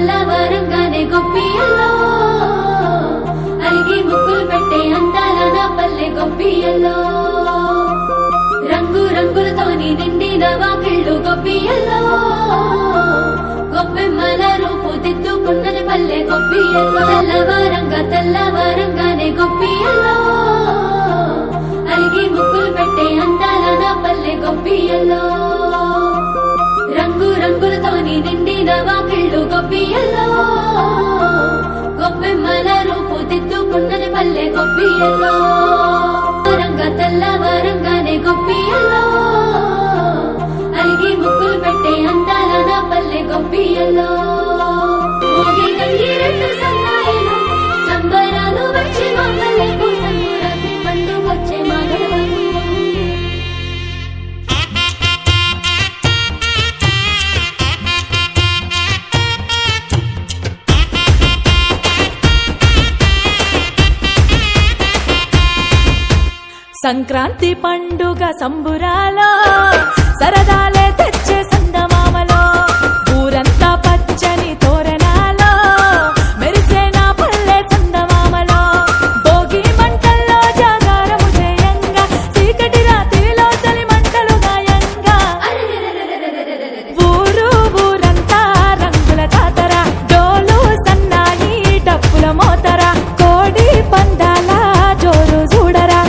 తెల్లవారంగానే గొప్పియల్లో అలిగి ముగ్గులు పెట్టే అందాల నా పల్లె గొప్పియల్లో రంగు రంగులతోని నిండిన వాకిళ్ళు గొప్పియల్లో గొప్పెమ్మల రూపు దిద్దుకున్నది పల్లె గొప్పియల్లో తెల్లవారంగానే గొప్పియల్లో అలిగి ముగ్గులు పెట్టే అందాల నా పల్లె గొప్పియల్లో రంగు రంగులతోని నిండిన వాకిళ్ళు గొప్పియల్లో గొప్పెమ్మల రూపు దిద్దుకున్నది పల్లె గొప్పియల్లో తెల్లవారంగానే గొప్పియల్లో అలిగి ముగ్గులు పెట్టే అందాల నా పల్లె గొప్పియల్లో సన్నాయిలు సంబరాలు వచ్చే మా పల్లెకు సంక్రాంతి పండుగొచ్చే మా గడవకు సంక్రాంతి పండుగ సంబురాలో సరదాలే తెచ్చే సందమామలో ఊరంతా పచ్చని తోరణాలో మెరిసే నా పల్లె సందమామలో భోగి మంటల్లో జాగారము చేయంగా చీకటి రాత్రిలో చలి మంటలు గాయంగా ఊరంతా రంగుల తాతర డోలు సన్నాయి డప్పుల మోతర కోడి పందాల జోరు చూడరా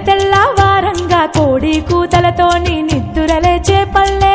తెల్లవారంగా కోడి కూతలతోని నిద్దురలేచే పల్లె